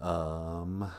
Um,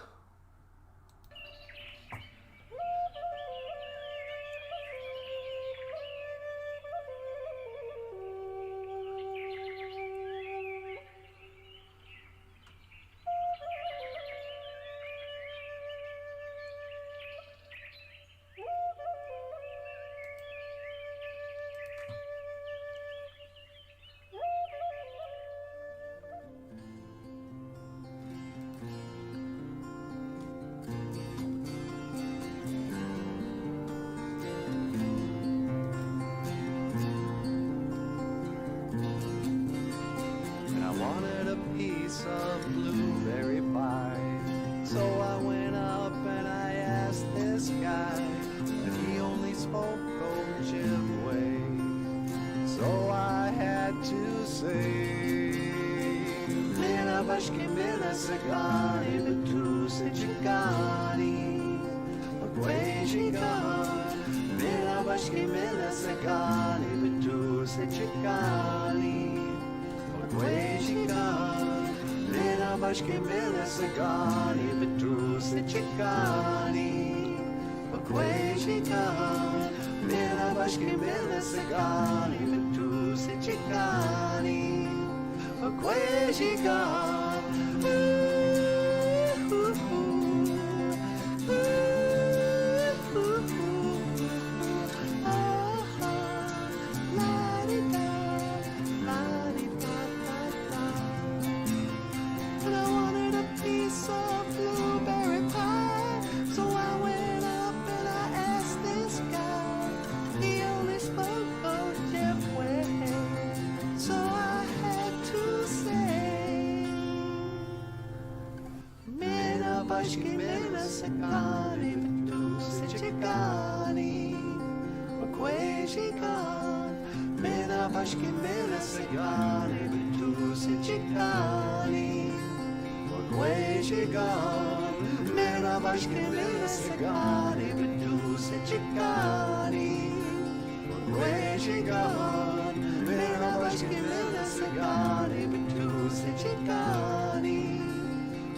and I wanted a piece of blueberry pie. So I went up and I asked this guy, and he only spoke Ojibwe. So I had to say, Mina bashki mina sagani, betu se chikani, agwe shikan. Mina bashki mina sagani, betu se chikani, agwe shikan. Mina bashki mina sagani, betu se chikani, agwe shikan. Mina bashki mina sagani, betu se chikani, agwe shikan. And I wanted a piece of blueberry pie, so I went up and I asked this guy. He only spoke Ojibwe, so I had to say, Mina bashki mina sakani, betu se chikani, agwe shikan. Mina bashki mina sakani, betu se chikani, agwe shikan. Mina bashki mina sakani, betu se chikani, agwe shikan. Mina bashki mina sakani, betu se chikani,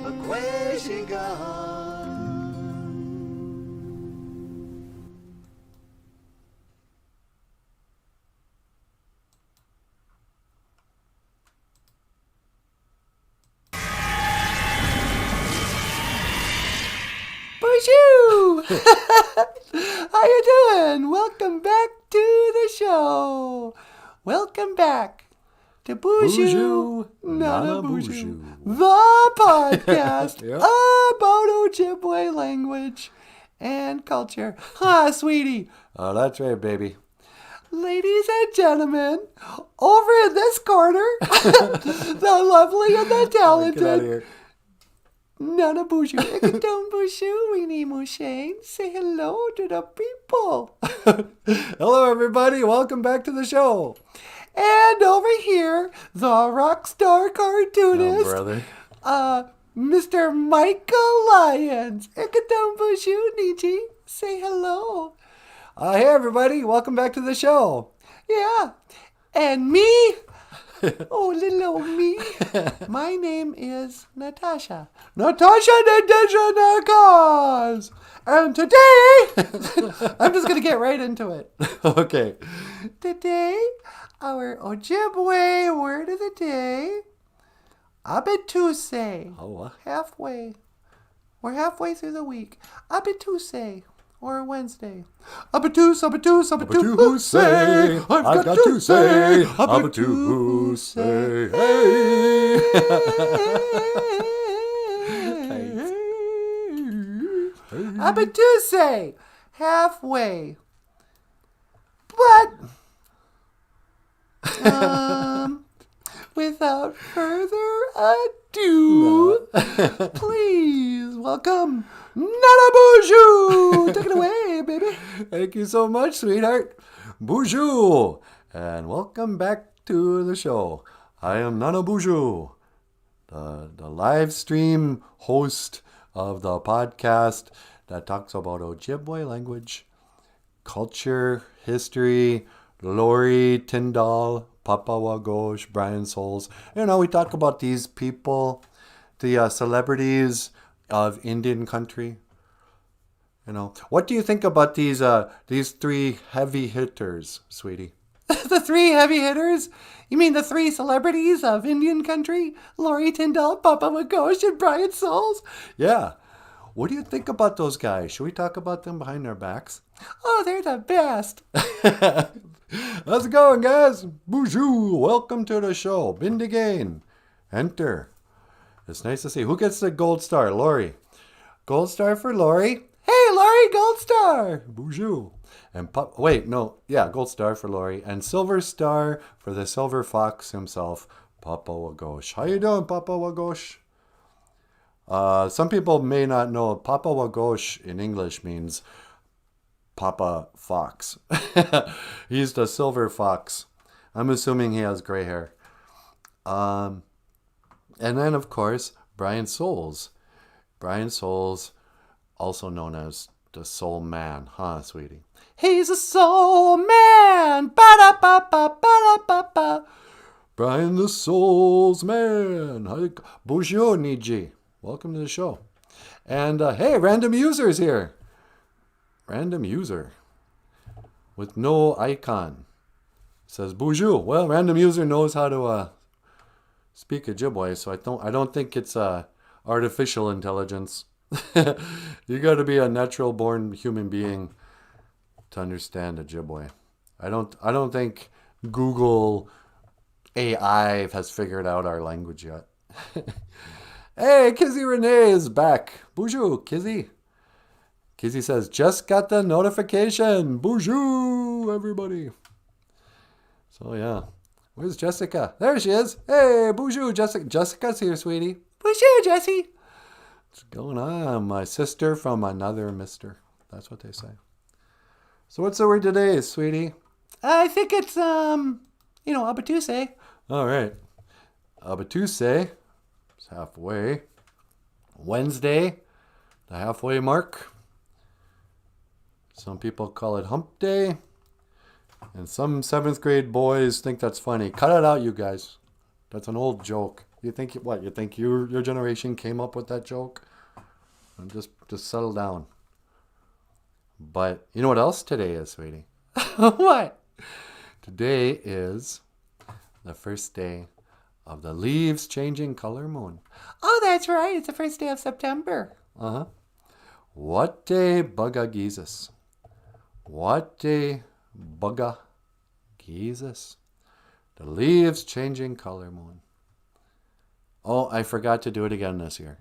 agwe shikan. BOOZHOO! How you doing? Welcome back to the show. Welcome back to BOOZHOO NANABOOZHOO, the podcast Yep. about Ojibwe language and culture. Ah, sweetie. Oh, that's right, baby. Ladies and gentlemen, over in this corner, the lovely and the Get out of talented here. NANABOOZHOO, BOOZHOO, Weenie Mushane. Say hello to the people. Hello, everybody. Welcome back to the show. And over here, the rock star Oh, cartoonist, brother. Mr. Michael Lyons. BOOZHOO, Niji. Say hello. Hey, everybody. Welcome back to the show. Yeah. And me. Oh, little old me. My name is Natasha. Natasha Nakas. And today, I'm just going to get right into it. Okay. Today, our Ojibwe word of the day, Abituse. Oh, Halfway. We're halfway through the week. Abituse. Or Wednesday. Abatuse. I've got to say. Abatuse. Abatuse. Halfway. But, without further ado, please welcome NANABOOZHOO! Take it away, baby. Thank you so much, sweetheart. BOOZHOO! And welcome back to the show. I am NANABOOZHOO, the live stream host of the podcast that talks about Ojibwe language, culture, history, Lori, Tyndall, Papa Wagosh, Brian Souls. You know, we talk about these people the celebrities of Indian country. You know, what do you think about these three heavy hitters, sweetie? The three heavy hitters? You mean the three celebrities of Indian country? Laurie Tyndall, Papa Wagosh, and Brian Souls? Yeah. What do you think about those guys? Should we talk about them behind their backs? Oh, they're the best. How's it going, guys? Bonjour. Welcome to the show. Bindigain. Enter. It's nice to see. Who gets the gold star? Laurie. Gold star for Laurie. Hey, Laurie, gold star. Bonjour. And gold star for Laurie. And silver star for the silver fox himself, Papa Wagosh. How you doing, Papa Wagosh? Some people may not know Papa Wagosh in English means Papa Fox. He's the silver fox. I'm assuming he has gray hair. And then, of course, Brian Souls. Brian Souls, also known as the Soul Man, huh, sweetie? He's a soul man. Ba-da-ba-ba, ba-da-ba-ba. Brian the Souls Man. Bonjour, Niji. Welcome to the show. And hey, random user's here. Random user with no icon. Says bonjour. Well, random user knows how to speak Ojibwe, so I don't think it's artificial intelligence. You got to be a natural born human being to understand Ojibwe. I don't think Google AI has figured out our language yet. Hey, Kizzy Renee is back. Bonjour, Kizzy. Kizzy says, just got the notification. Bonjour, everybody. So, yeah. Where's Jessica? There she is. Hey, bonjour, Jessica. Jessica's here, sweetie. Bonjour, Jessie. What's going on? My sister from another mister. That's what they say. So, what's the word today, sweetie? I think it's, Abatuse. All right. Abatuse. It's halfway. Wednesday, the halfway mark. Some people call it hump day. And some 7th grade boys think that's funny. Cut it out, you guys. That's an old joke. You think what? You think your generation came up with that joke? And just settle down. But you know what else today is, sweetie? What? Today is the first day of the leaves changing color moon. Oh, that's right. It's the first day of September. Uh-huh. What day bugga Jesus? What day bugga Jesus? The leaves changing color moon. Oh, I forgot to do it again this year.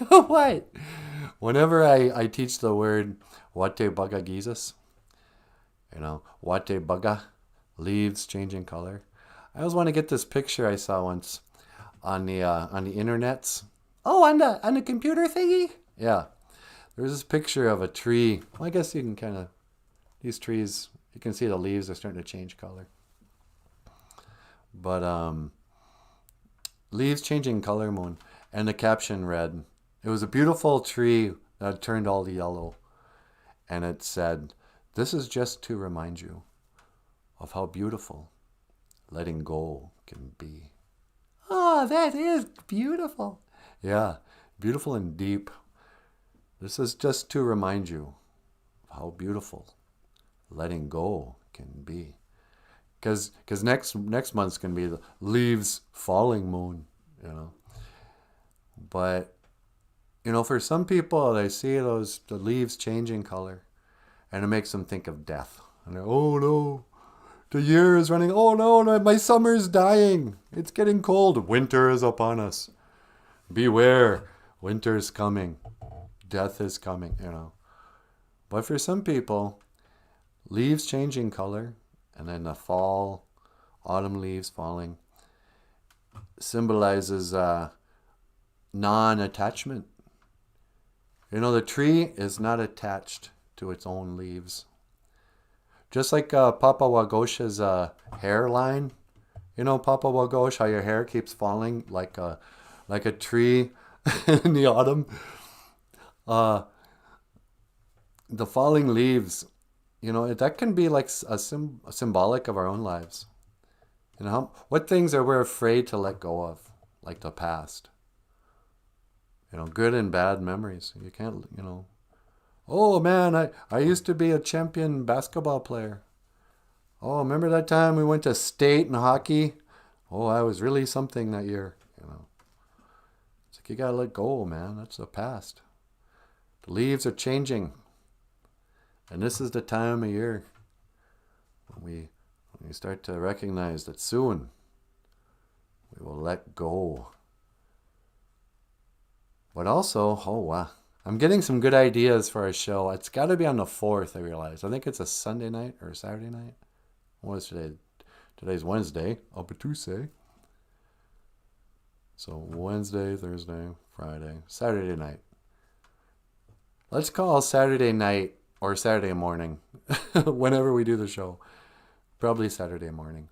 What? Whenever I teach the word what day bugga Jesus, what day bugga, leaves changing color. I always want to get this picture I saw once on the internets. Oh, on the computer thingy? Yeah. There's this picture of a tree. Well, I guess you can these trees, you can see the leaves are starting to change color. But leaves changing color moon. And the caption read, it was a beautiful tree that turned all yellow. And it said, this is just to remind you of how beautiful letting go can be. Oh, that is beautiful. Yeah, beautiful and deep. This is just to remind you of how beautiful letting go can be. Because next month's going to be the leaves falling moon, But, for some people, they see the leaves changing color, and it makes them think of death. And they're, oh no, the year is running. Oh no, my summer's dying. It's getting cold. Winter is upon us. Beware, winter's coming. Death is coming, But for some people, leaves changing color, and then the fall, autumn leaves falling, symbolizes non-attachment. The tree is not attached to its own leaves. Just like Papa Wagosh's hairline. Papa Wagosh, how your hair keeps falling like a tree in the autumn. The falling leaves, that can be like a symbolic of our own lives. What things are we afraid to let go of, like the past? good and bad memories. You can't, oh man, I used to be a champion basketball player. Oh, remember that time we went to state in hockey? Oh, I was really something that year. It's like you gotta let go, man. That's the past. The leaves are changing. And this is the time of year when we start to recognize that soon we will let go. But also, oh wow, I'm getting some good ideas for our show. It's got to be on the 4th, I realize. I think it's a Sunday night or a Saturday night. What is today? Today's Wednesday. Up at Tuesday. So Wednesday, Thursday, Friday, Saturday night. Let's call Saturday night or Saturday morning whenever we do the show. Probably Saturday morning.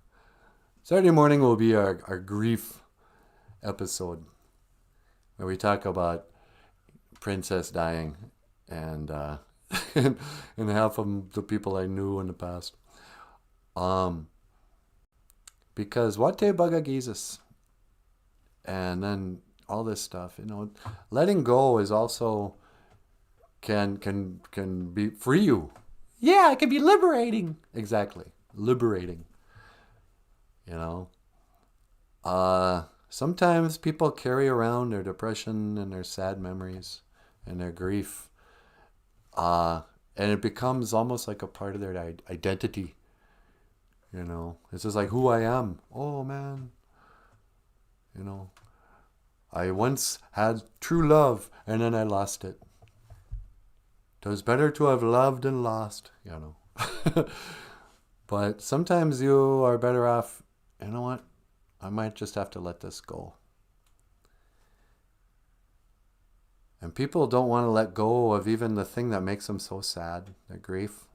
Saturday morning will be our grief episode where we talk about Princess dying and and half of the people I knew in the past. Because what te bagagises, and then all this stuff, letting go is also can be free you. Yeah, it can be liberating. Exactly, liberating. Sometimes people carry around their depression and their sad memories and their grief, and it becomes almost like a part of their identity. It's just like who I am. Oh man, I once had true love and then I lost it. It was better to have loved and lost, But sometimes you are better off, you know what? I might just have to let this go. And people don't want to let go of even the thing that makes them so sad, their grief.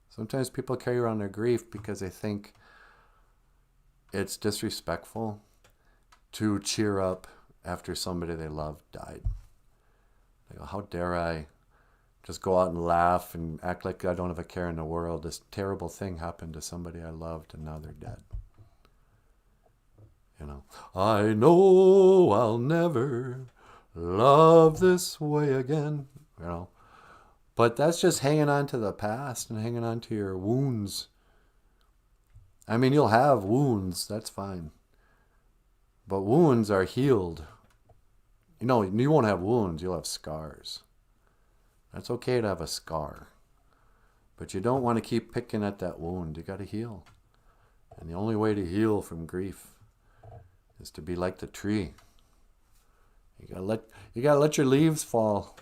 Sometimes people carry around their grief because they think it's disrespectful to cheer up after somebody they love died. They go, how dare I just go out and laugh and act like I don't have a care in the world. This terrible thing happened to somebody I loved and now they're dead. I know I'll never love this way again. But that's just hanging on to the past and hanging on to your wounds. I mean, you'll have wounds, that's fine. But wounds are healed. You won't have wounds, you'll have scars. That's okay to have a scar. But you don't want to keep picking at that wound. You got to heal. And the only way to heal from grief is to be like the tree. You gotta let your leaves fall.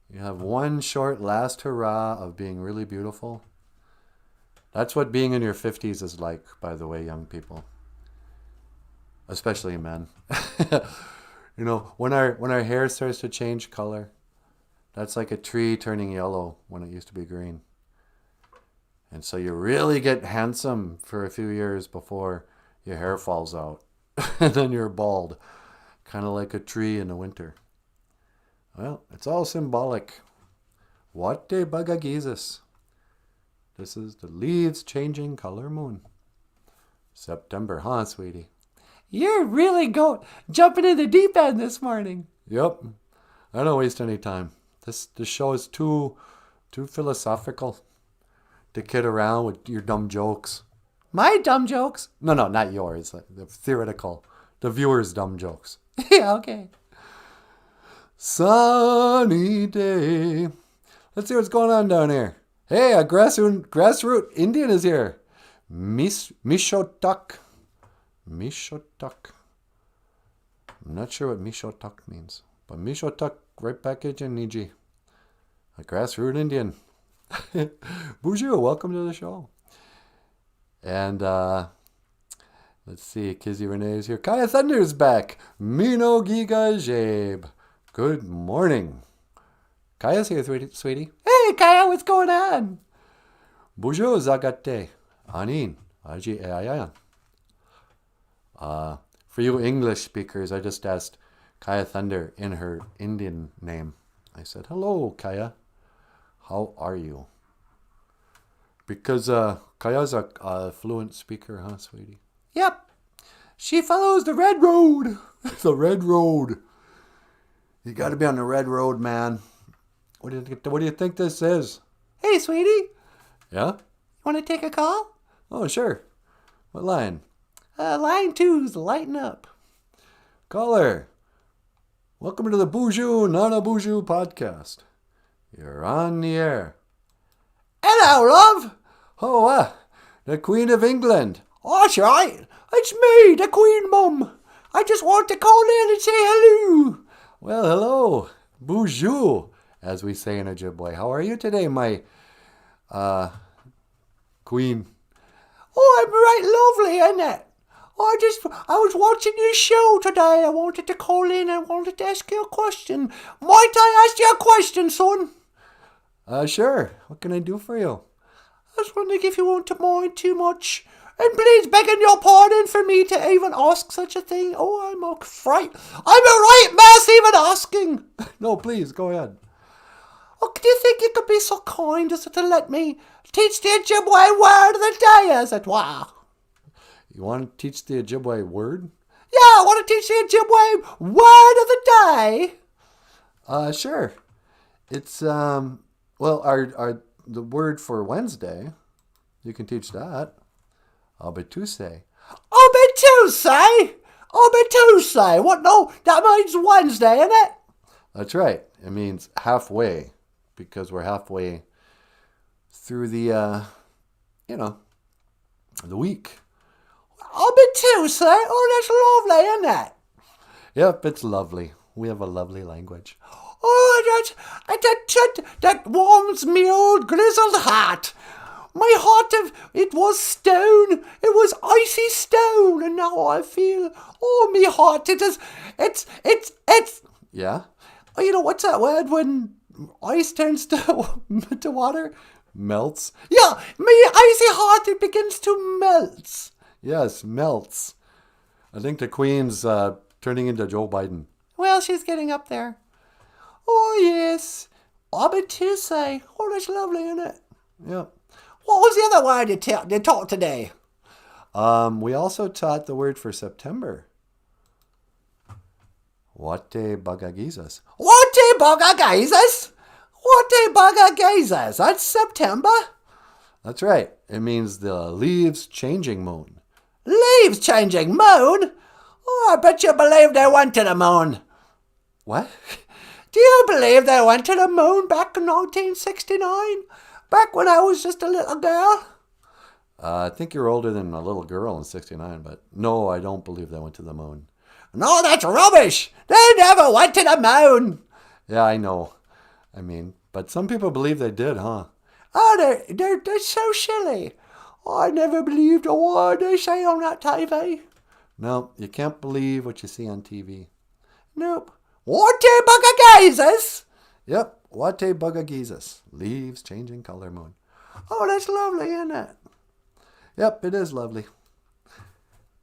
You have one short last hurrah of being really beautiful. That's what being in your 50s is like, by the way, young people. Especially men. When our hair starts to change color, that's like a tree turning yellow when it used to be green. And so you really get handsome for a few years before your hair falls out. And then you're bald, kind of like a tree in the winter. Well, it's all symbolic. What te bagagises? This is the leaves changing color moon. September, huh, sweetie? You're really jumping in the deep end this morning. Yep. I don't waste any time. This show is too philosophical to kid around with your dumb jokes. My dumb jokes? No, not yours. The theoretical. The viewers' dumb jokes. Yeah, okay. Sunny day. Let's see what's going on down here. Hey, a grassroot Indian is here. Mishotak. Mishotak. I'm not sure what Mishotak means. But Mishotak, right back at you, Niji. A grassroot Indian. BOOZHOO, welcome to the show. And let's see, Kizzy Renee is here. Kaya Thunder's back. Mino Giga Jabe. Good morning. Kaya's here, sweetie. Hey, Kaya, what's going on? BOOZHOO Zagate. Anin. Aji Ayan. For you English speakers, I just asked Kaya Thunder in her Indian name. I said, hello, Kaya. How are you? Because Kaya's a fluent speaker, huh, sweetie? Yep. She follows the red road. The red road. You got to be on the red road, man. What do you think this is? Hey, sweetie. Yeah? Want to take a call? Oh, sure. What line? Line 2's lighting up. Caller. Welcome to the BOOZHOO NANABOOZHOO podcast. You're on the air. Hello, love. Oh, the Queen of England. That's right. It's me, the Queen Mum. I just want to call in and say hello. Well, hello. BOOZHOO, as we say in Ojibwe. How are you today, my queen? Oh, I'm right lovely, ain't it? I was watching your show today. I wanted to call in and wanted to ask you a question. Might I ask you a question, son? Sure. What can I do for you? I was wondering if you won't mind too much. And please, begging your pardon for me to even ask such a thing. Oh, I'm a fright. I'm a right mess even asking. No, please, go ahead. Oh, do you think you could be so kind as to let me teach the Ojibwe word of the day, as it were? You want to teach the Ojibwe word? Yeah, I want to teach the Ojibwe word of the day. Sure. It's, our the word for Wednesday, you can teach that. OJIBWE. OJIBWE. What? No, that means Wednesday, innit? That's right. It means halfway, because we're halfway through the week. OJIBWE. Oh, that's lovely, isn't it? Yep, it's lovely. We have a lovely language. Oh, that warms me old grizzled heart. My heart it was stone. It was icy stone, and now I feel, me heart, it's. Yeah? Oh, you know, what's that word when ice turns to water? Melts? Yeah, my icy heart, it begins to melt. Yes, melts. I think the Queen's turning into Joe Biden. Well, she's getting up there. Oh, yes. OJIBWE. Oh, that's lovely, isn't it? Yeah. What was the other word you taught today? We also taught the word for September. OJIBWE. OJIBWE. That's September. That's right. It means the leaves changing moon. Leaves changing moon? Oh, I bet you believe they went to the moon. What? Do you believe they went to the moon back in 1969? Back when I was just a little girl? I think you're older than a little girl in 69, but no, I don't believe they went to the moon. No, that's rubbish. They never went to the moon. Yeah, I know. I mean, but some people believe they did, huh? Oh, they're so silly. Oh, I never believed a word they say on that TV. No, you can't believe what you see on TV. Nope. OJIBWE. Yep, OJIBWE. Leaves changing color moon. Oh, that's lovely, isn't it? Yep, it is lovely.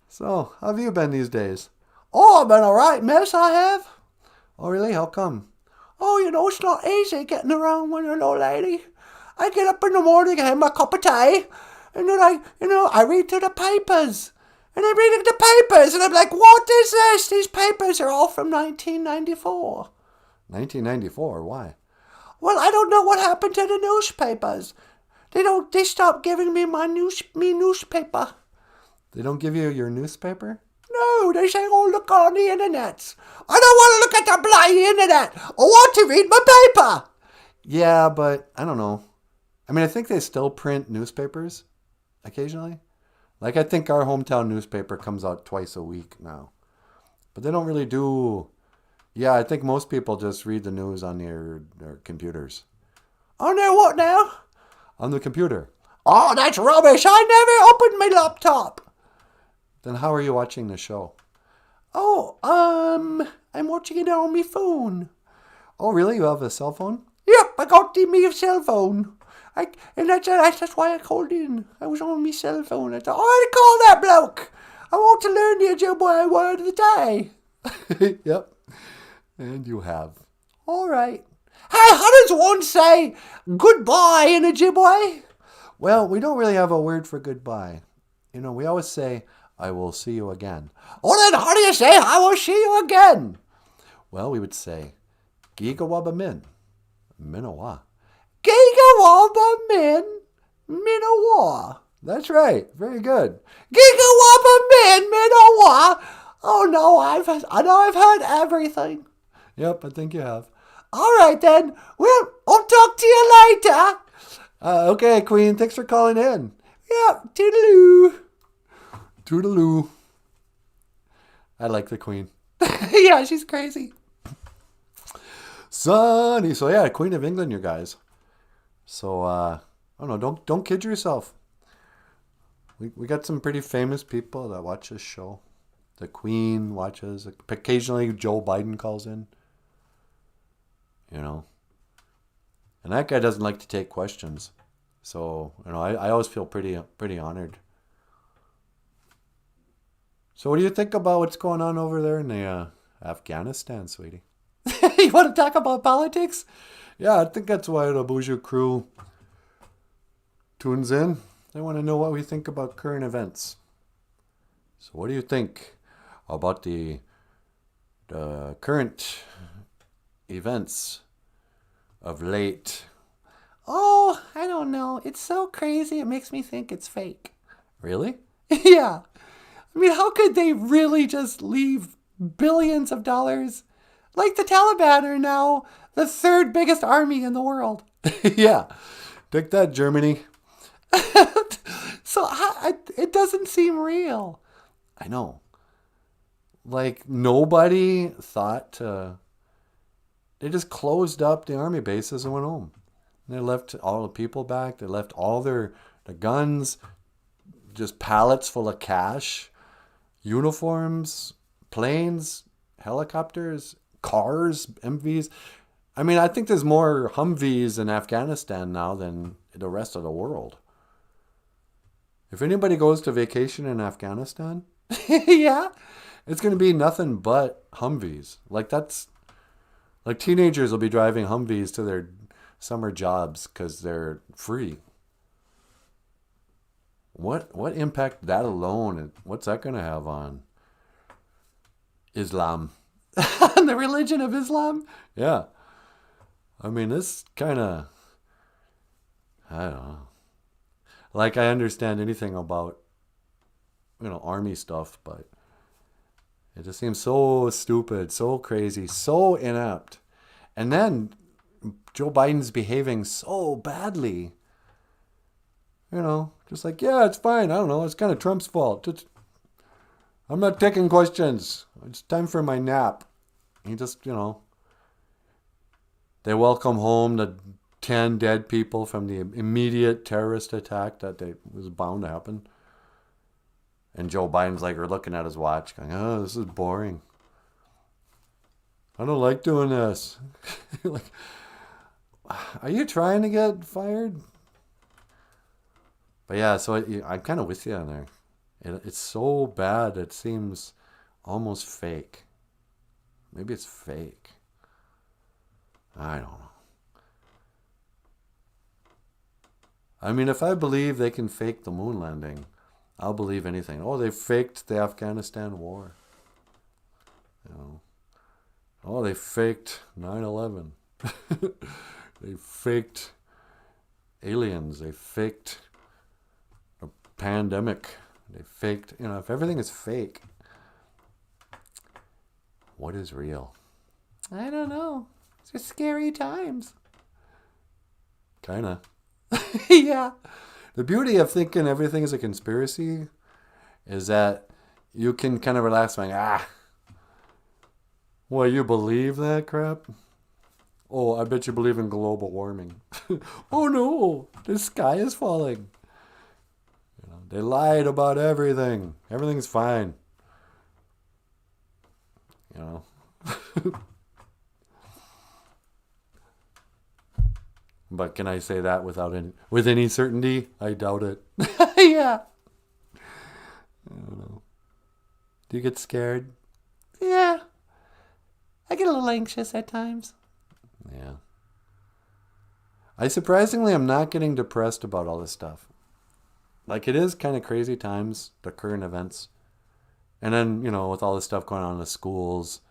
So, how have you been these days? Oh, I've been all right, miss, I have. Oh, really? How come? Oh, you know, it's not easy getting around when you're an old lady. I get up in the morning, I have my cup of tea, and then I read through the papers. And I'm reading the papers, and I'm like, what is this? These papers are all from 1994. 1994? Why? Well, I don't know what happened to the newspapers. They stopped giving me my newspaper. They don't give you your newspaper? No, they say, oh, look on the internet. I don't want to look at the bloody internet. I want to read my paper. Yeah, but I don't know. I mean, I think they still print newspapers occasionally. Like, I think our hometown newspaper comes out twice a week now. But they don't really do... Yeah, I think most people just read the news on their computers. On their what now? On the computer. Oh, that's rubbish. I never opened my laptop. Then how are you watching the show? Oh, I'm watching it on my phone. Oh, really? You have a cell phone? Yep, I got me cell phone. And that's why I called in. I was on my cell phone. I thought, I'd call that bloke. I want to learn the Ojibwe word of the day. Yep. And you have. All right. Hey, how does one say goodbye in Ojibwe? Well, we don't really have a word for goodbye. You know, we always say I will see you again. Oh, then how do you say I will see you again? Well, we would say, Gigawaba Min, Minawa. Gigawaba Min, Minawa. That's right. Very good. Gigawaba Min, Minawa. Oh no, I've heard everything. Yep, I think you have. All right then. Well, I'll talk to you later. Okay, Queen. Thanks for calling in. Yep. Toodaloo. Toodaloo. I like the Queen. Yeah, she's crazy. Sunny. So yeah, Queen of England, you guys. So I don't know. Don't kid yourself. We got some pretty famous people that watch this show. The Queen watches. Occasionally, Joe Biden calls in. You know. And that guy doesn't like to take questions. So, you know, I always feel pretty honored. So what do you think about what's going on over there in the Afghanistan, sweetie? You want to talk about politics? Yeah, I think that's why the BOOZHOO crew tunes in. They want to know what we think about current events. So what do you think about the current events of late? Oh, I don't know. It's so crazy. It makes me think it's fake. Really? Yeah. I mean, how could they really just leave billions of dollars? Like the Taliban are now the third biggest army in the world. Yeah. Take that, Germany. So it doesn't seem real. I know. Like nobody thought to... They just closed up the army bases and went home. They left all the people back. They left all the guns, just pallets full of cash, uniforms, planes, helicopters, cars, MVs. I mean, I think there's more Humvees in Afghanistan now than the rest of the world. If anybody goes to vacation in Afghanistan, yeah, it's going to be nothing but Humvees. Like teenagers will be driving Humvees to their summer jobs because they're free. What impact that alone, what's that going to have on Islam? On the religion of Islam? Yeah. I mean, this kind of, I don't know. Like I understand anything about, army stuff, but it just seems so stupid, so crazy, so inept. And then Joe Biden's behaving so badly. Just like, yeah, it's fine. I don't know. It's kind of Trump's fault. I'm not taking questions. It's time for my nap. He just, they welcome home the 10 dead people from the immediate terrorist attack that was bound to happen. And Joe Biden's like, we're looking at his watch going, oh, this is boring. I don't like doing this. Like, are you trying to get fired? But yeah, so I'm kind of with you on there. It's so bad, it seems almost fake. Maybe it's fake. I don't know. I mean, if I believe they can fake the moon landing, I'll believe anything. Oh, they faked the Afghanistan war. Oh, they faked 9/11. They faked aliens. They faked a pandemic. They faked, if everything is fake, what is real? I don't know. It's just scary times. Kinda. Yeah. The beauty of thinking everything is a conspiracy is that you can kind of relax going, well, you believe that crap? Oh, I bet you believe in global warming. Oh no, the sky is falling. They lied about everything. Everything's fine. But can I say that with any certainty? I doubt it. Yeah. I don't know. Do you get scared? Yeah. I get a little anxious at times. Yeah. I surprisingly am not getting depressed about all this stuff. Like, it is kind of crazy times, the current events. And then, with all this stuff going on in the schools,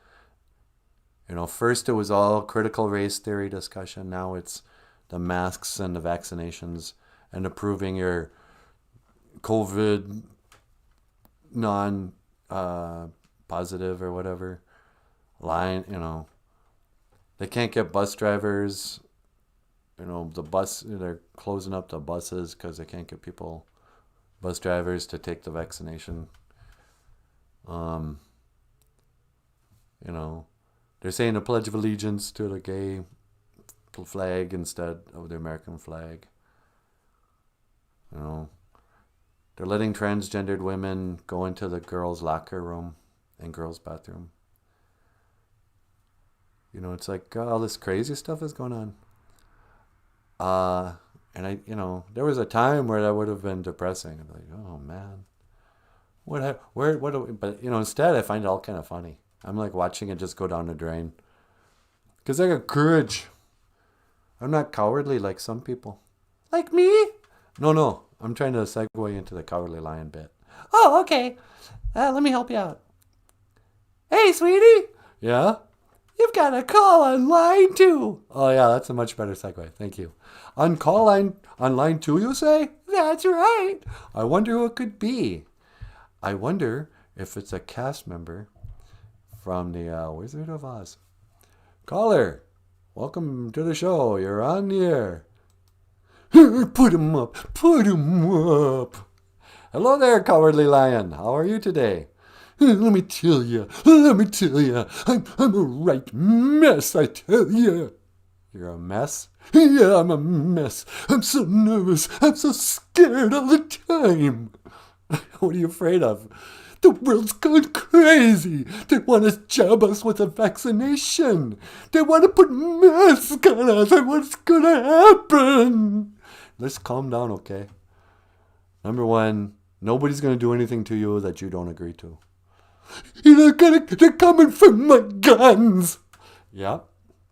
first it was all critical race theory discussion. Now it's the masks and the vaccinations and approving your COVID non-positive or whatever. They can't get bus drivers. They're closing up the buses because they can't get bus drivers to take the vaccination. They're saying a pledge of allegiance to the gay flag instead of the American flag. They're letting transgendered women go into the girls' locker room and girls' bathroom. It's like all this crazy stuff is going on. And there was a time where that would have been depressing. I'm like, oh man, but instead I find it all kind of funny. I'm like watching it just go down the drain. Because I got courage. I'm not cowardly like some people. Like me? No. I'm trying to segue into the Cowardly Lion bit. Oh, okay. Let me help you out. Hey, sweetie. Yeah? You've got a call on line 2. Oh, yeah, that's a much better segue. Thank you. On line 2, you say? That's right. I wonder who it could be. I wonder if it's a cast member from the Wizard of Oz. Caller, welcome to the show. You're on the air. Put him up. Hello there, Cowardly Lion. How are you today? Let me tell you. I'm a right mess, I tell you. You're a mess? Yeah, I'm a mess. I'm so nervous. I'm so scared all the time. What are you afraid of? The world's gone crazy. They want to jab us with a vaccination. They want to put masks on us. And what's going to happen? Let's calm down, okay? Number one, nobody's going to do anything to you that you don't agree to. They're coming for my guns. Yeah,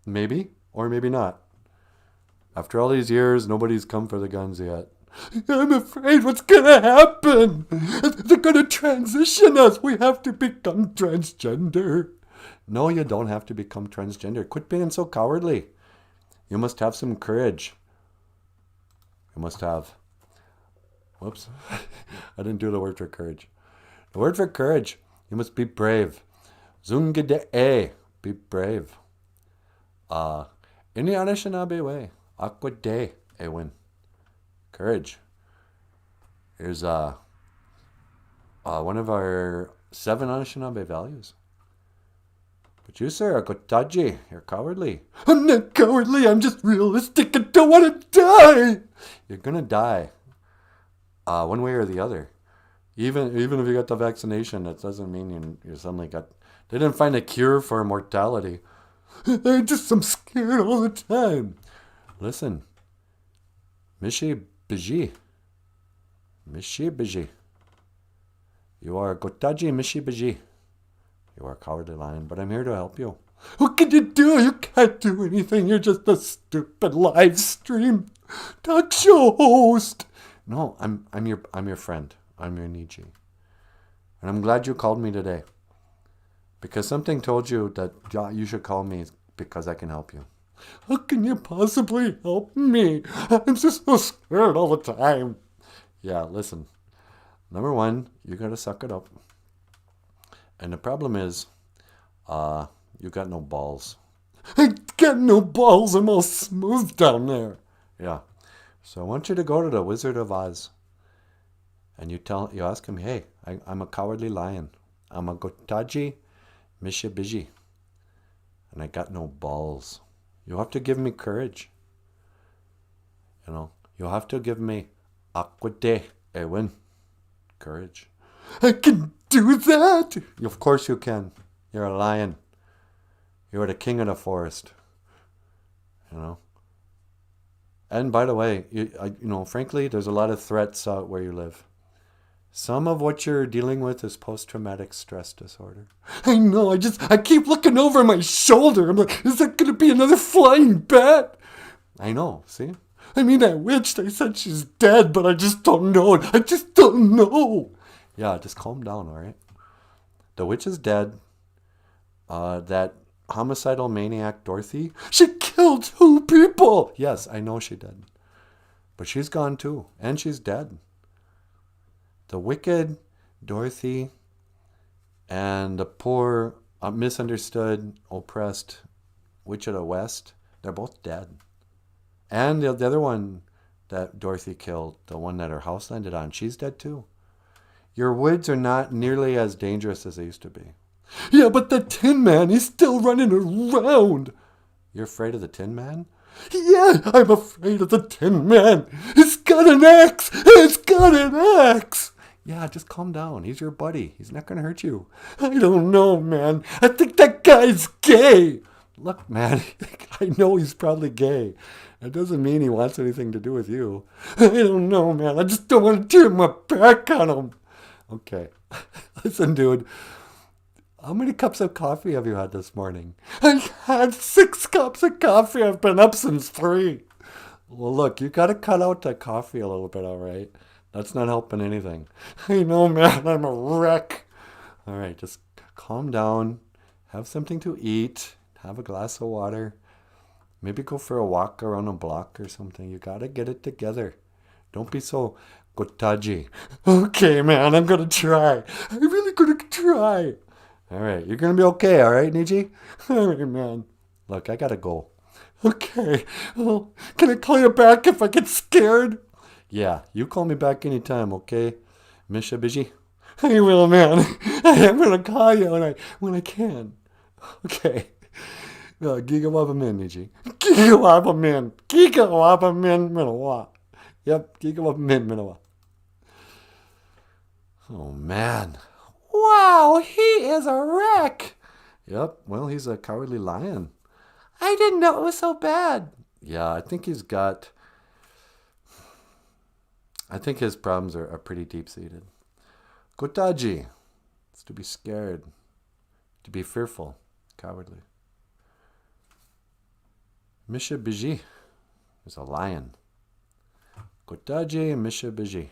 maybe or maybe not. After all these years, nobody's come for the guns yet. I'm afraid what's going to happen. They're going to transition us. We have to become transgender. No, you don't have to become transgender. Quit being so cowardly. You must have some courage. You must have. Whoops. I didn't do the word for courage. The word for courage, you must be brave. Zungide. Be brave. In the Anishinaabe way, Akwade Ewin. Courage. Here's one of our 7 Anishinaabe values. But you, sir, are Kotaji. You're cowardly. I'm not cowardly. I'm just realistic. I don't want to die. You're going to die. One way or the other. Even if you got the vaccination, that doesn't mean you suddenly got... They didn't find a cure for mortality. I'm scared all the time. Listen. Mishi Biji. You are Gotaji Mishi Biji. You are a cowardly lion, but I'm here to help you. What can you do? You can't do anything. You're just a stupid live stream talk show host. No, I'm your friend. I'm your Niji. And I'm glad you called me today. Because something told you that you should call me because I can help you. How can you possibly help me? I'm just so scared all the time. Yeah, listen. Number one, you gotta suck it up. And the problem is, you got no balls. I got no balls. I'm all smooth down there. Yeah. So I want you to go to the Wizard of Oz. And you ask him, hey, I'm a cowardly lion. I'm a Gotaji Mishibiji. And I got no balls. You have to give me courage. You have to give me Akwade Ewin. Courage. I can do that. Of course you can. You're a lion. You're the king of the forest. And by the way, frankly, there's a lot of threats out where you live. Some of what you're dealing with is post-traumatic stress disorder. I know, I keep looking over my shoulder. I'm like, is that going to be another flying bat? I know, see? I mean, that witch, they said she's dead, but I just don't know. I just don't know. Yeah, just calm down, all right? The witch is dead. That homicidal maniac Dorothy, she killed 2 people. Yes, I know she did. But she's gone too. And she's dead. The wicked Dorothy and the poor, misunderstood, oppressed Witch of the West, they're both dead. And the other one that Dorothy killed, the one that her house landed on, she's dead too. Your woods are not nearly as dangerous as they used to be. Yeah, but the Tin Man, he's still running around. You're afraid of the Tin Man? Yeah, I'm afraid of the Tin Man. He's got an axe. He's got an axe. Yeah, just calm down. He's your buddy. He's not going to hurt you. I don't know, man. I think that guy's gay. Look, man, I know he's probably gay. That doesn't mean he wants anything to do with you. I don't know, man. I just don't want to turn my back on him. Okay. Listen, dude. How many cups of coffee have you had this morning? I had 6 cups of coffee. I've been up since 3. Well, look, you got to cut out that coffee a little bit, all right? That's not helping anything. I know, man. I'm a wreck. All right, just calm down. Have something to eat. Have a glass of water. Maybe go for a walk around a block or something. You got to get it together. Don't be so gotaji. Okay, man, I'm going to try. I'm really going to try. All right, you're going to be okay, all right, Niji? All right, man. Look, I got to go. Okay. Well, can I call you back if I get scared? Yeah, you call me back anytime, okay? Misha Biji? I will, man. I'm going to call you when I can. Okay. Gigawabamin, Niji. Gigawabamin. Gigawabamin Minawa. Yep, Gigawabamin Minawa. Oh, man. Wow, he is a wreck. Yep, well, he's a cowardly lion. I didn't know it was so bad. Yeah, I think his problems are pretty deep-seated. Kotaji. It's to be scared. To be fearful. Cowardly. Misha Biji is a lion. Kotaji and Misha Biji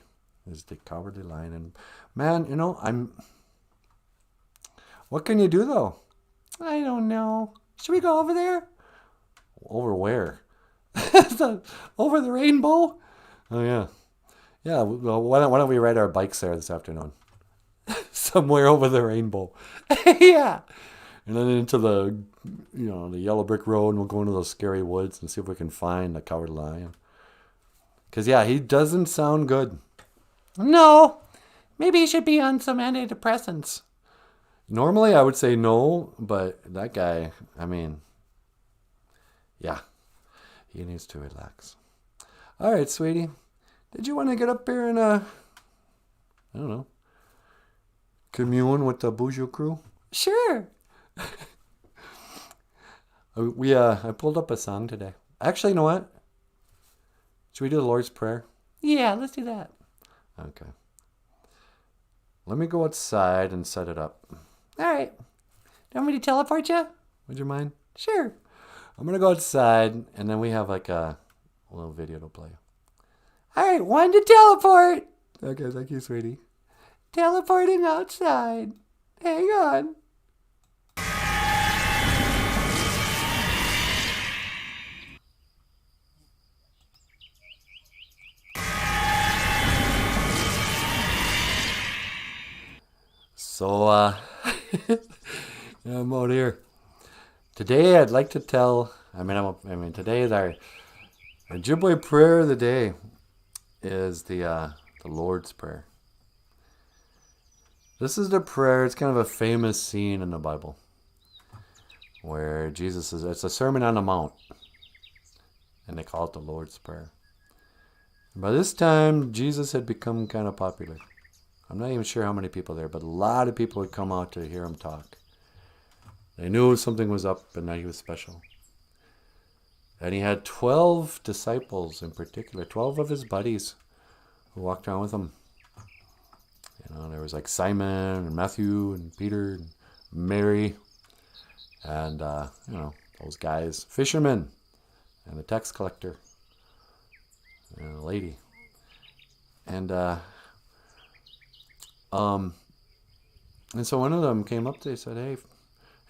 is the cowardly lion. And man, what can you do though? I don't know. Should we go over there? Over where? Over the rainbow? Oh yeah. Yeah, well, why don't we ride our bikes there this afternoon? Somewhere over the rainbow. Yeah. And then into the yellow brick road, and we'll go into those scary woods and see if we can find the cowardly lion. Because, yeah, he doesn't sound good. No. Maybe he should be on some antidepressants. Normally, I would say no, but that guy, yeah, he needs to relax. All right, sweetie. Did you want to get up here and, I don't know, commune with the BOOZHOO crew? Sure. I pulled up a song today. Actually, you know what? Should we do the Lord's Prayer? Yeah, let's do that. Okay. Let me go outside and set it up. All right. Do you want me to teleport you? Would you mind? Sure. I'm going to go outside, and then we have like a little video to play. All right, 1 to teleport. Okay, thank you, sweetie. Teleporting outside. Hang on. So, I'm out here. Today, I'd like to tell, today is our Ojibwe prayer of the day is the Lord's Prayer. This is the prayer, it's kind of a famous scene in the Bible where it's a Sermon on the Mount, and they call it the Lord's Prayer. And by this time, Jesus had become kind of popular. I'm not even sure how many people there, but a lot of people would come out to hear him talk. They knew something was up and that he was special. And he had 12 disciples in particular, 12 of his buddies who walked around with him. There was like Simon and Matthew and Peter and Mary and, those guys, fishermen and the tax collector and a lady. And, And so one of them came up to me and said,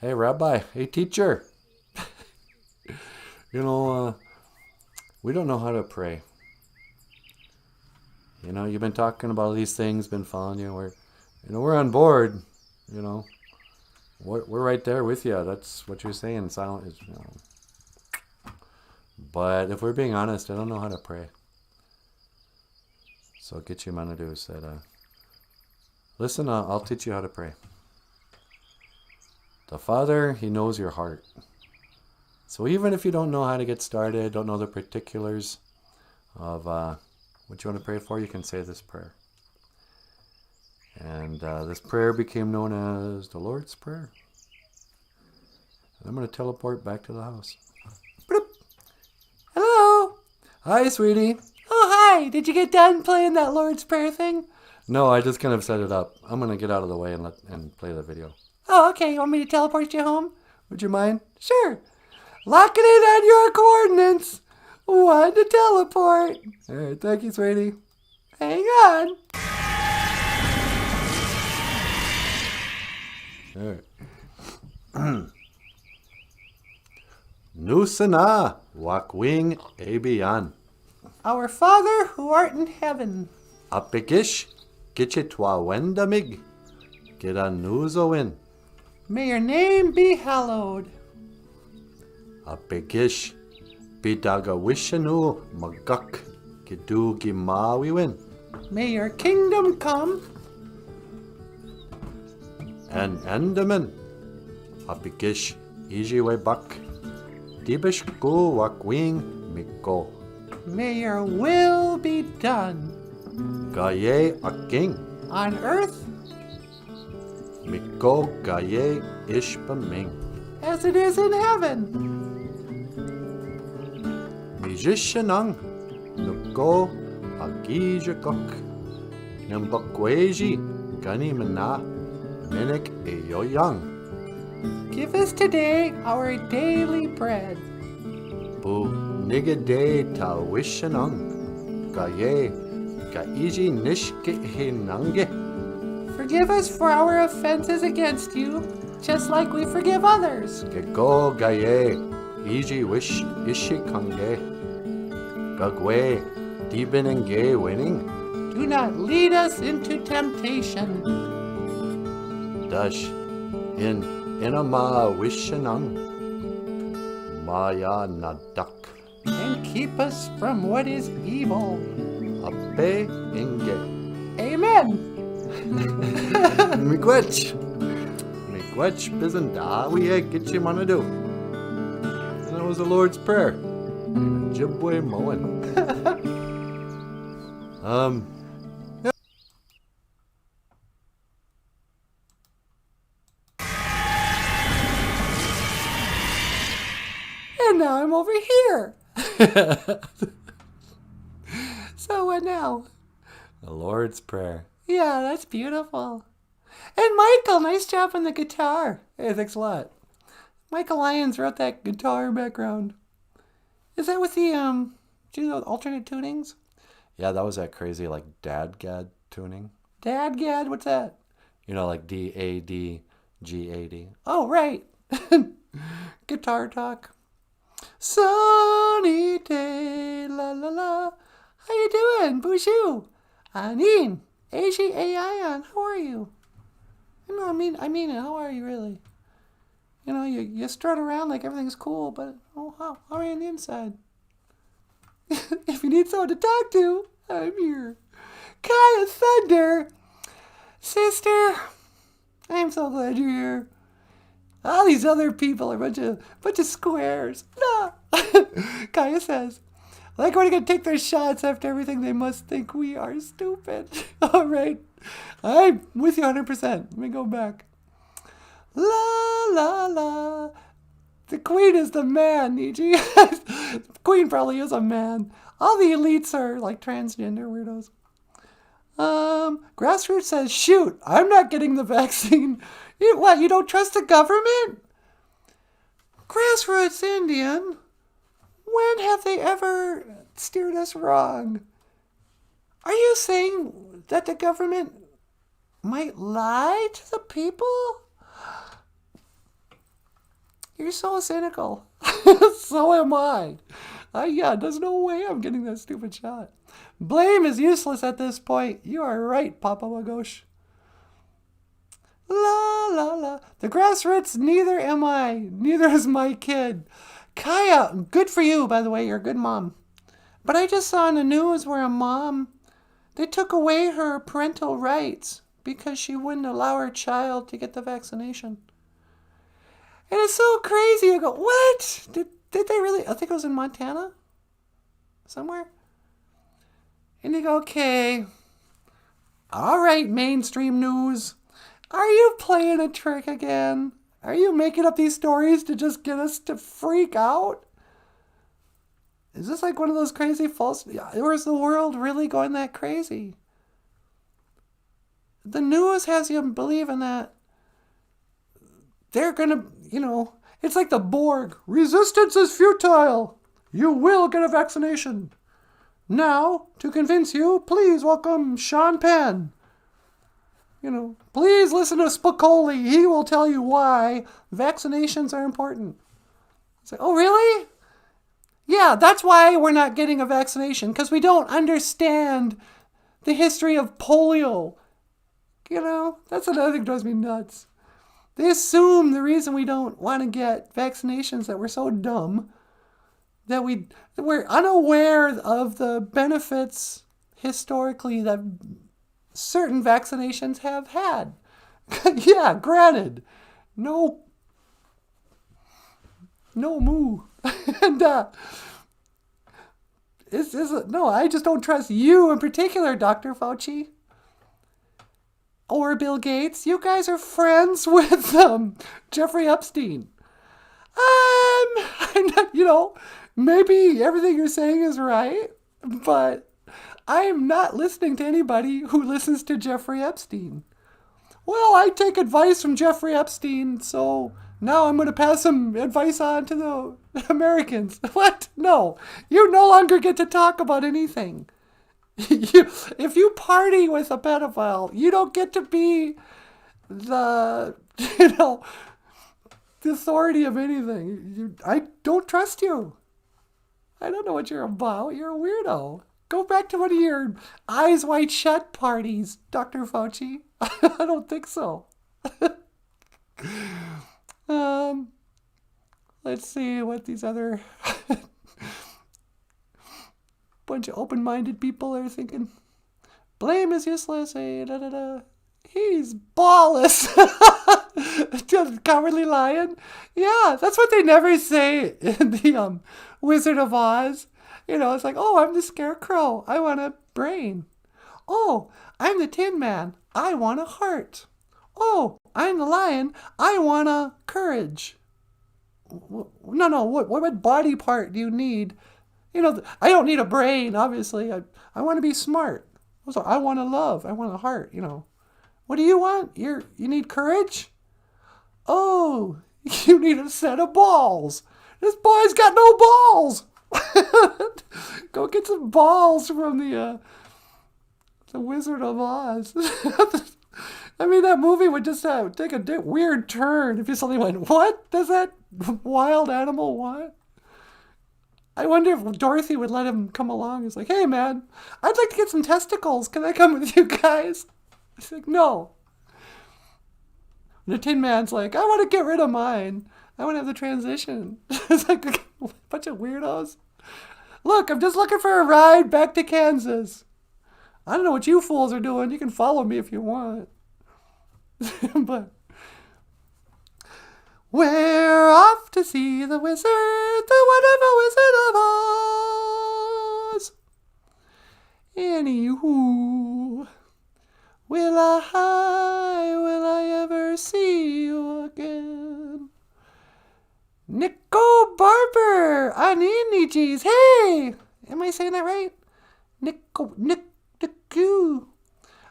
hey, Rabbi, hey, teacher. We don't know how to pray. You've been talking about these things, been following you. We're on board. We're right there with you. That's what you're saying. Silent is, But if we're being honest, I don't know how to pray. So Gitche Manadu said, listen, I'll teach you how to pray. The Father, He knows your heart. So even if you don't know how to get started, don't know the particulars of what you want to pray for, you can say this prayer. And this prayer became known as the Lord's Prayer. And I'm going to teleport back to the house. Bloop. Hello. Hi, sweetie. Oh, hi. Did you get done playing that Lord's Prayer thing? No, I just kind of set it up. I'm going to get out of the way and play the video. Oh, okay. You want me to teleport you home? Would you mind? Sure. Lock it in on your coordinates. 1 to teleport. All right, thank you, sweetie. Hang on. All right. Nusana wakwing abian. Our Father who art in heaven. Apigish gichitwa wendamig. Giranuzowin. May your name be hallowed. Apigish bidagawishanu magak gidu gimawiwin. May your kingdom come. And endaman. Apigish ijiwe bak. Dibish go wakwing miko. May your will be done. Gaye aking. On earth. Miko gaye ishpaming. As it is in heaven. Mijishanang. Nuko agijakok. Nambakweji ganimana. Minik eyoyang. Give us today our daily bread. Bu nigade ta wishanang. Gaye gaiji nishke hinange. Forgive us for our offenses against you, just like we forgive others. Gego gaye iji wish ishikange. Gagwe dibinenge winning. Do not lead us into temptation. Dash in inama wishanang. Maya nadak. And keep us from what is evil. Ape inge. Amen. Miigwech bizandawiye Gitche Manadu. And that was the Lord's Prayer. OJIBWE moen. Yeah. And now I'm over here. So what now? The Lord's Prayer. Yeah, that's beautiful. And Michael, nice job on the guitar. Hey, thanks a lot. Michael Lyons wrote that guitar background. Is that with the, do you know alternate tunings? Yeah, that was that crazy, like, dadgad tuning. Dadgad? What's that? Like D-A-D-G-A-D. Oh, right. Guitar talk. Sunny day, la la la. How you doing, BOOZHOO? Anin. A-G-A-I-N, how are you? I mean it, how are you really? You strut around like everything's cool, but how are you on the inside? If you need someone to talk to, I'm here. Kaya Thunder! Sister, I am so glad you're here. All these other people are a bunch of squares. No. Kaya says, like we're going to take their shots after everything, they must think we are stupid. All right. I'm with you 100%. Let me go back. La, la, la. The queen is the man, Nietzsche. The queen probably is a man. All the elites are like transgender weirdos. Grassroots says, shoot, I'm not getting the vaccine. You don't trust the government? Grassroots Indian. When have they ever steered us wrong? Are you saying that the government might lie to the people? You're so cynical. So am I. Yeah, there's no way I'm getting that stupid shot. Blame is useless at this point. You are right, Papa Wagosh. La la la. The grassroots, neither am I. Neither is my kid. Kaya, good for you, by the way. You're a good mom. But I just saw in the news where a mom, they took away her parental rights because she wouldn't allow her child to get the vaccination. And it's so crazy. I go, what? Did they really? I think it was in Montana. Somewhere. And you go, okay. All right, mainstream news. Are you playing a trick again? Are you making up these stories to just get us to freak out? Is this like one of those crazy false... Or is the world really going that crazy? The news has you believing that they're going to, it's like the Borg. Resistance is futile. You will get a vaccination. Now, to convince you, please welcome Sean Penn. Please listen to Spicoli. He will tell you why vaccinations are important. It's like, oh, really? Yeah, that's why we're not getting a vaccination, because we don't understand the history of polio. That's another thing that drives me nuts. They assume the reason we don't want to get vaccinations that we're so dumb that we're unaware of the benefits historically that certain vaccinations have had. Yeah, granted. No moo. And no, I just don't trust you in particular, Dr. Fauci. Or Bill Gates. You guys are friends with Jeffrey Epstein. I'm not, maybe everything you're saying is right, but I am not listening to anybody who listens to Jeffrey Epstein. Well, I take advice from Jeffrey Epstein, so now I'm going to pass some advice on to the Americans. What? No. You no longer get to talk about anything. If you party with a pedophile, you don't get to be the authority of anything. I don't trust you. I don't know what you're about. You're a weirdo. Go back to one of your eyes wide shut parties, Dr. Fauci. I don't think so. Let's see what these other bunch of open-minded people are thinking. Blame is useless. Hey, he's ballless. Cowardly lion. Yeah, that's what they never say in the Wizard of Oz. It's like, oh, I'm the scarecrow. I want a brain. Oh, I'm the Tin Man. I want a heart. Oh, I'm the lion. I want a courage. No. What body part do you need? I don't need a brain, obviously. I want to be smart. So I want to love. I want a heart, What do you want? You need courage? Oh, you need a set of balls. This boy's got no balls. Go get some balls from the Wizard of Oz. I mean, that movie would just take a weird turn if you suddenly went, what does that wild animal want? I wonder if Dorothy would let him come along. He's like, hey, man, I'd like to get some testicles. Can I come with you guys? He's like, no. And the Tin Man's like, I want to get rid of mine. I want to have the transition. It's like a bunch of weirdos. Look, I'm just looking for a ride back to Kansas. I don't know what you fools are doing. You can follow me if you want. But we're off to see the wizard, the wonderful Wizard of Oz. Anywho, will I ever see you again? Nico Barber, Aninichis. Hey, am I saying that right? Nico.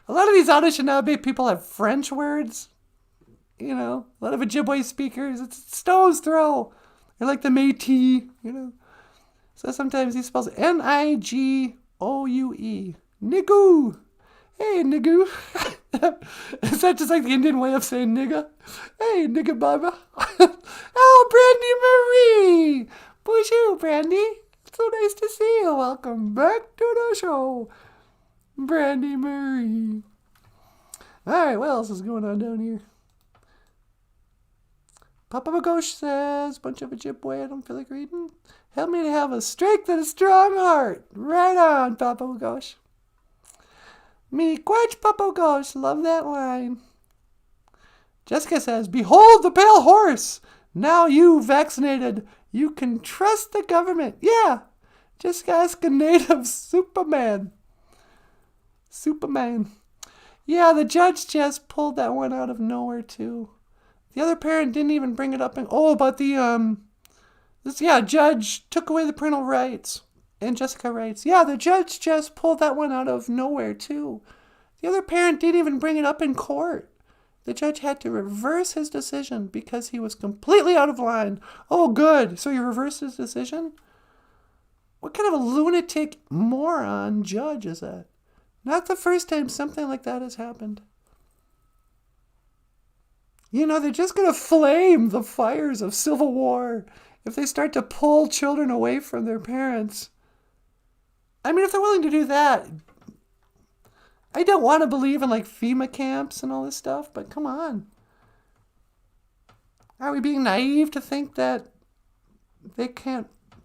A lot of these Anishinaabe people have French words. A lot of Ojibwe speakers. It's stone's throw. They're like the Métis, So sometimes he spells Nigoue. Nigu. Hey, nigga. Is that just like the Indian way of saying nigga? Hey, nigga baba. Oh, Brandy Marie. Bonjour, Brandy. So nice to see you. Welcome back to the show. Brandy Marie. Alright, what else is going on down here? Papa Magosh says, bunch of Ojibwe, I don't feel like reading. Help me to have a strength and a strong heart. Right on, Papa Magosh. Me quench, Papa Magosh. Love that line. Jessica says, behold the pale horse. Now you vaccinated. You can trust the government. Yeah. Just ask a native Superman. Superman. Yeah, the judge just pulled that one out of nowhere, too. The other parent didn't even bring it up. About the, judge took away the parental rights. And Jessica writes, yeah, the judge just pulled that one out of nowhere, too. The other parent didn't even bring it up in court. The judge had to reverse his decision because he was completely out of line. Oh, good. So he reversed his decision? What kind of a lunatic moron judge is that? Not the first time something like that has happened. You know, they're just going to flame the fires of civil war if they start to pull children away from their parents. I mean, if they're willing to do that, I don't want to believe in like FEMA camps and all this stuff, but come on. Are we being naive to think that they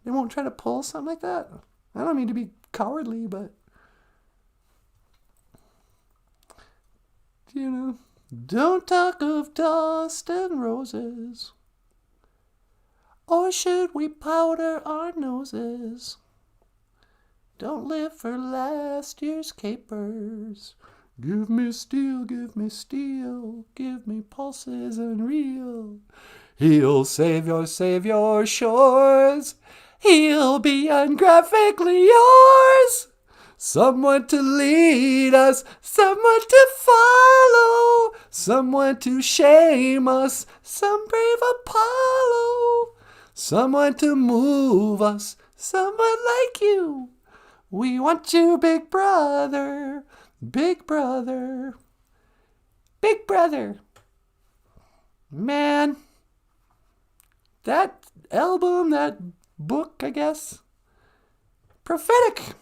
won't try to pull something like that? I don't mean to be cowardly, but, you know, don't talk of dust and roses. Or should we powder our noses? Don't live for last year's capers. Give me steel, give me steel. Give me pulses unreal. He'll save your shores. He'll be ungraphically yours. Someone to lead us, someone to follow, someone to shame us, some brave Apollo, someone to move us, someone like you. We want you, big brother, big brother, big brother. Man, that album, that book, I guess, prophetic.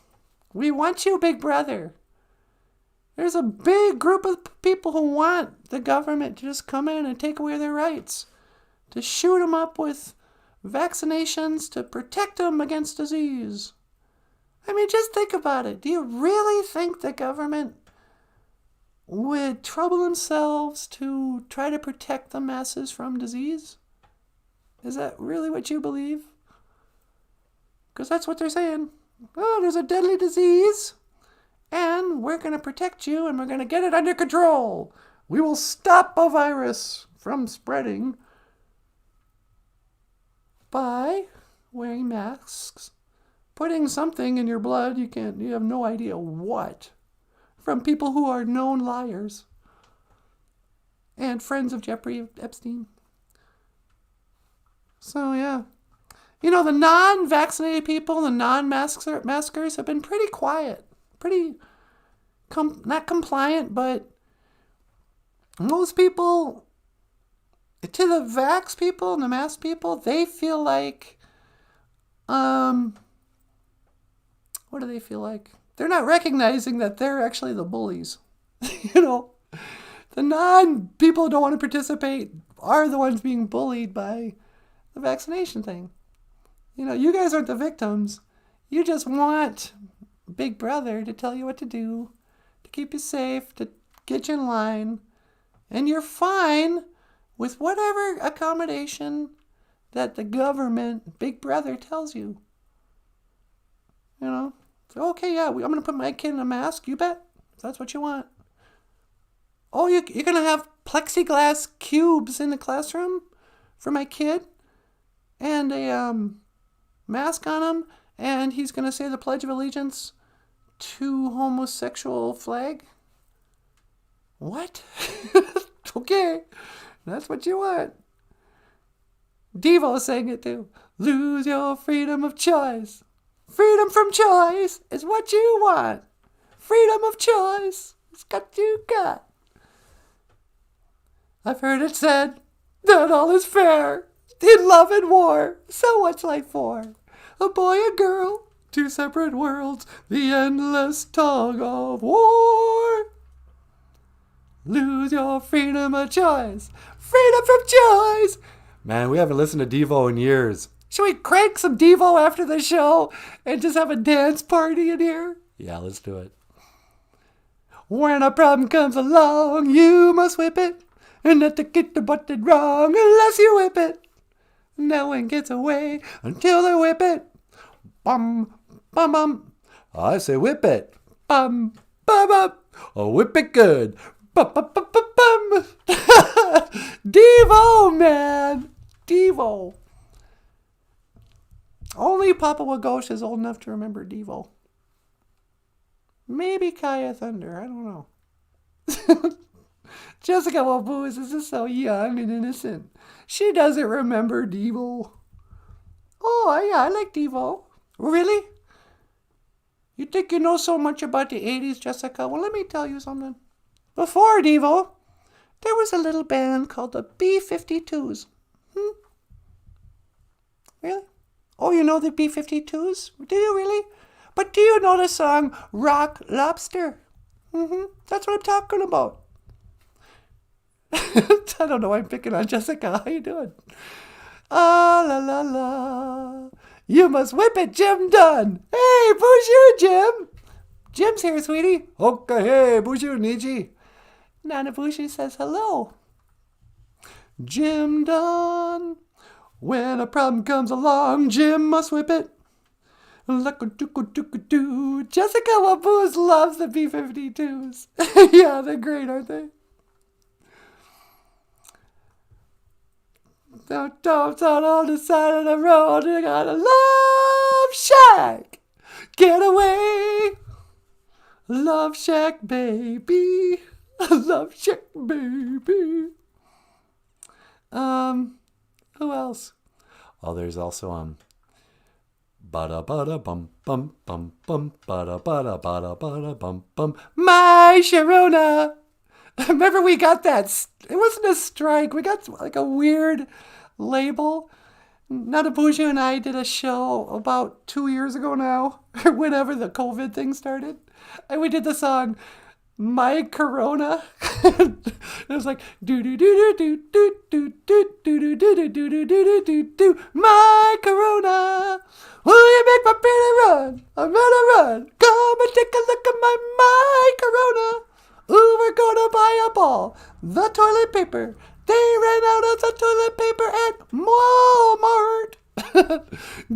We want you, big brother. There's a big group of people who want the government to just come in and take away their rights, to shoot them up with vaccinations to protect them against disease. I mean, just think about it. Do you really think the government would trouble themselves to try to protect the masses from disease? Is that really what you believe? Because that's what they're saying. Oh, there's a deadly disease, and we're going to protect you, and we're going to get it under control. We will stop a virus from spreading by wearing masks, putting something in your blood, you have no idea what, from people who are known liars and friends of Jeffrey Epstein. So, yeah. You know, the non-vaccinated people, the non-maskers have been pretty quiet, pretty not compliant, but most people, to the vax people and the mask people, they feel like, what do they feel like? They're not recognizing that they're actually the bullies. You know, the non-people who don't want to participate are the ones being bullied by the vaccination thing. You know, you guys aren't the victims. You just want Big Brother to tell you what to do, to keep you safe, to get you in line. And you're fine with whatever accommodation that the government, Big Brother, tells you. You know, so, okay, yeah, I'm going to put my kid in a mask, you bet. If that's what you want. Oh, you're going to have plexiglass cubes in the classroom for my kid? And a mask on him, and he's going to say the Pledge of Allegiance to homosexual flag? What? Okay, that's what you want. Devo sang it too. Lose your freedom of choice. Freedom from choice is what you want. Freedom of choice. It's got you got. I've heard it said that all is fair in love and war. So what's life for? A boy and girl, two separate worlds, the endless tug of war. Lose your freedom of choice. Freedom from choice. Man, we haven't listened to Devo in years. Should we crank some Devo after the show and just have a dance party in here? Yeah, let's do it. When a problem comes along, you must whip it. And not to get the button wrong unless you whip it. No one gets away until they whip it. Bum, bum, bum. I say whip it. Bum, bum, bum. Oh, whip it good. Bum, bum, bum, bum, bum. Devo, man. Devo. Only Papa Wagosh is old enough to remember Devo. Maybe Kaya Thunder. I don't know. Jessica Waboos is just so young and innocent. She doesn't remember Devo. Oh, yeah, I like Devo. Really? You think you know so much about the 80s, Jessica? Well, let me tell you something. Before Devo, there was a little band called the B-52s. Really? Oh, you know the B-52s? Do you really? But do you know the song Rock Lobster? That's what I'm talking about. I don't know why I'm picking on Jessica. How you doing? Ah, la, la, la. You must whip it, Jim Dunn. Hey, BOOZHOO, Jim. Jim's here, sweetie. Okay, hey, BOOZHOO, Niji. NanaBOOZHOO says hello. Jim Dunn. When a problem comes along, Jim must whip it. Jessica Waboos loves the B-52s. Yeah, they're great, aren't they? Dogs on the side of the road, they got a love shack. Get away. Love shack, baby. Love shack, baby. Who else? Oh, there's also bada bada bum bum bum bum bada bada bada bada bum bum. My Sharona. Remember we got that? It wasn't a strike. We got like a weird label. NanaBOOZHOO and I did a show about 2 years ago now, or whenever the COVID thing started, and we did the song My Corona. It was like do do do do do do do do do do do do do do do. My Corona, will you make my baby run? I'm gonna run. Come and take a look at my Corona. Ooh, we're gonna buy up all the toilet paper. They ran out of the toilet paper at Walmart.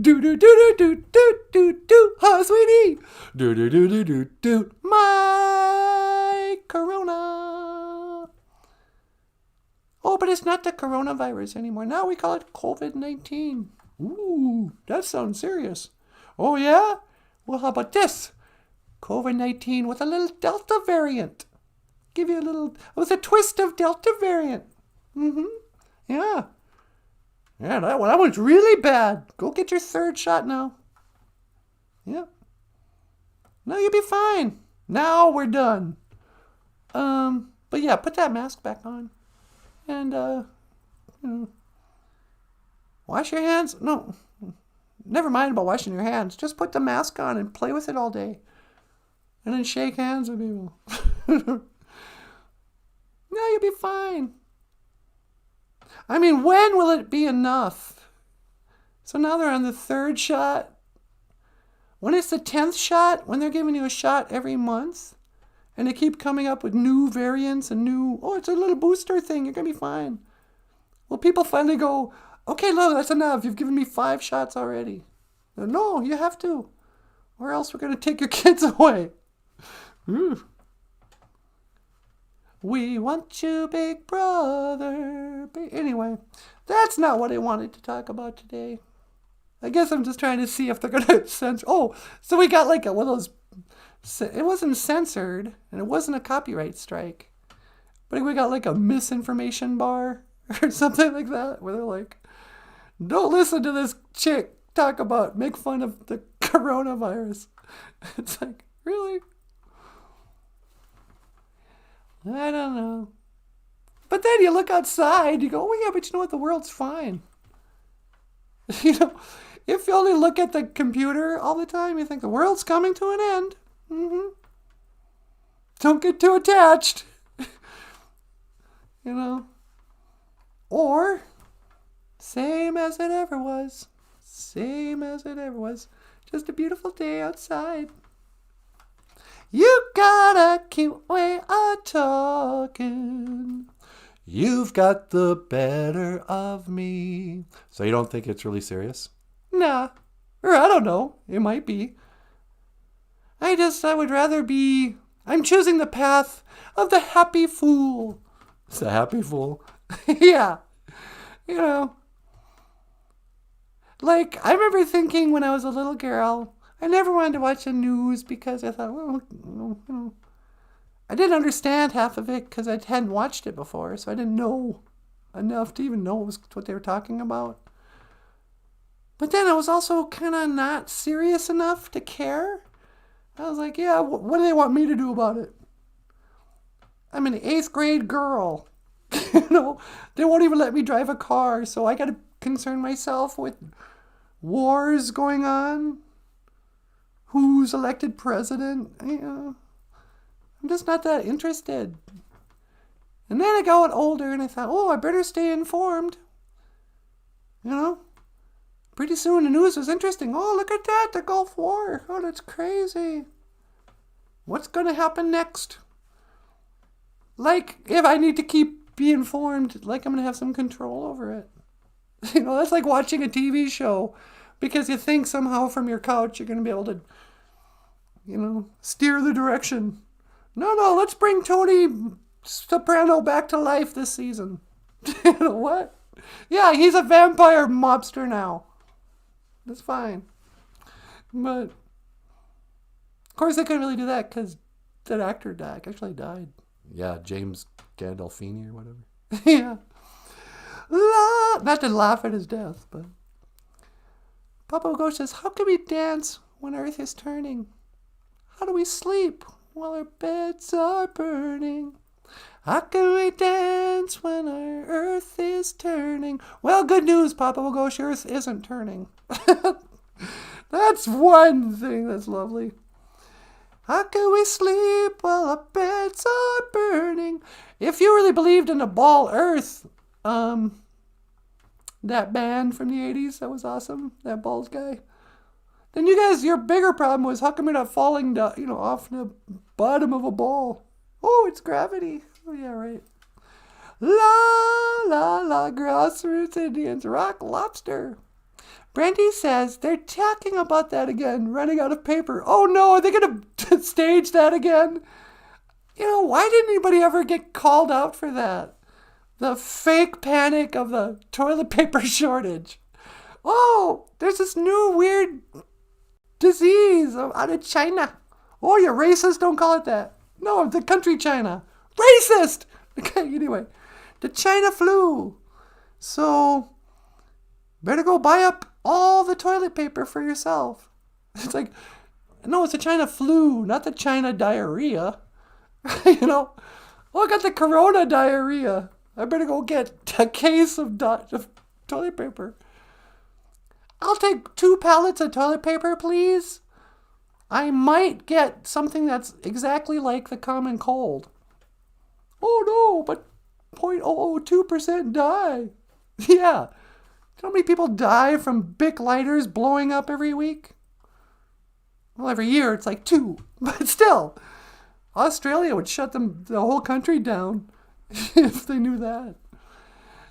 Do do do do do do do do. Huh, sweetie? Do do do do do do. My Corona. Oh, but it's not the coronavirus anymore. Now we call it COVID-19. Ooh, that sounds serious. Oh yeah? Well, how about this? COVID-19 with a little Delta variant. Give you a little, with a twist of Delta variant. Yeah. Yeah, that one's really bad. Go get your third shot now. Yeah. No, you'll be fine. Now we're done. But yeah, put that mask back on. And, wash your hands. No, never mind about washing your hands. Just put the mask on and play with it all day. And then shake hands with people. No, you'll be fine. I mean, when will it be enough? So now they're on the third shot. When it's the 10th shot, when they're giving you a shot every month, and they keep coming up with new variants and new, it's a little booster thing, you're going to be fine. Well, people finally go, okay, look, that's enough. You've given me 5 shots already. No, you have to. Or else we're going to take your kids away. Ooh. We want you, big brother. Anyway, that's not what I wanted to talk about today. I guess I'm just trying to see if they're going to censor. Oh, so we got like one of those. It wasn't censored, and it wasn't a copyright strike. But we got like a misinformation bar or something like that, where they're like, don't listen to this chick make fun of the coronavirus. It's like, really? I don't know. But then you look outside, you go, oh yeah, but you know what? The world's fine. You know, if you only look at the computer all the time, you think the world's coming to an end. Mm-hmm. Don't get too attached. You know. Or, same as it ever was. Same as it ever was. Just a beautiful day outside. You got a cute way of talking. You've got the better of me. So you don't think it's really serious? Nah. Or I don't know. It might be. I would rather be... I'm choosing the path of the happy fool. It's a happy fool? Yeah. You know. Like, I remember thinking when I was a little girl, I never wanted to watch the news because I thought, well, you know, I didn't understand half of it because I hadn't watched it before, so I didn't know enough to even know what they were talking about. But then I was also kind of not serious enough to care. I was like, yeah, what do they want me to do about it? I'm an 8th grade girl. You know, they won't even let me drive a car, so I got to concern myself with wars going on. Who's elected president? I'm just not that interested. And then I got older and I thought, oh, I better stay informed. You know? Pretty soon the news was interesting. Oh, look at that, the Gulf War. Oh, that's crazy. What's going to happen next? Like, if I need to be informed, like I'm going to have some control over it. You know, that's like watching a TV show because you think somehow from your couch you're going to be able to, you know, steer the direction. No, let's bring Tony Soprano back to life this season. You know what? Yeah, he's a vampire mobster now. That's fine. But, of course, they couldn't really do that because that actor actually died. Yeah, James Gandolfini or whatever. Yeah. Not to laugh at his death, but... Papa Ghost says, how can we dance when Earth is turning? How do we sleep while our beds are burning? How can we dance when our Earth is turning? Well, good news, Papa Ghost, your Earth isn't turning. That's one thing that's lovely. How can we sleep while our beds are burning? If you really believed in a ball Earth, that band from the 80s, that was awesome, that bald guy. Then you guys, your bigger problem was how come you're not falling down, off the bottom of a ball? Oh, it's gravity. Oh, yeah, right. La, la, la, grassroots Indians, rock lobster. Brandy says they're talking about that again, running out of paper. Oh no, are they going to stage that again? Why didn't anybody ever get called out for that? The fake panic of the toilet paper shortage. Oh, there's this new weird disease out of China. Oh, you're racist, don't call it that. No, the country China. Racist! Okay, anyway. The China flu. So, better go buy up all the toilet paper for yourself. It's like, no, it's the China flu, not the China diarrhea. Oh, I got the corona diarrhea. I better go get a case of toilet paper. I'll take 2 pallets of toilet paper, please. I might get something that's exactly like the common cold. Oh no, but 0.002% die. Yeah. Do you know how many people die from Bic lighters blowing up every week? Well, every year it's like 2. But still, Australia would shut the whole country down if they knew that.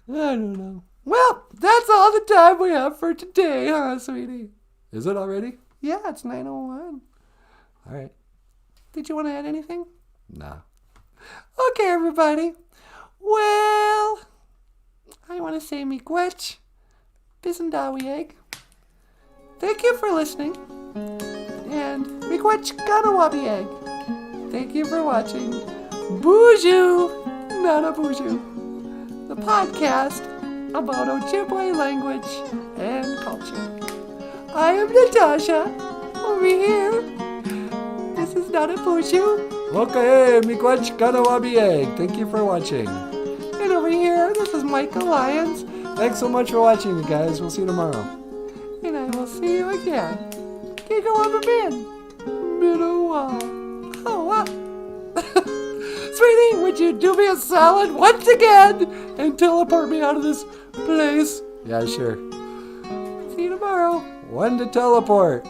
I don't know. Well, that's all the time we have for today, huh, sweetie? Is it already? Yeah, it's 9:01. All right. Did you want to add anything? Nah. Okay, everybody. Well, I want to say miigwech, bisandawieg. Thank you for listening. And miigwech ganawabieg. Thank you for watching BOOZHOO NANABOOZHOO, the podcast about Ojibwe language and culture. I am Natasha. Over here. This is NANABOOZHOO. Okay, miigwech kanawabie. Thank you for watching. And over here, this is Michael Lyons. Thanks so much for watching, you guys. We'll see you tomorrow. And I will see you again. Gigo on the bin. Oh, what? Sweetie, would you do me a solid once again and teleport me out of this place? Yeah, sure. See you tomorrow. When to teleport.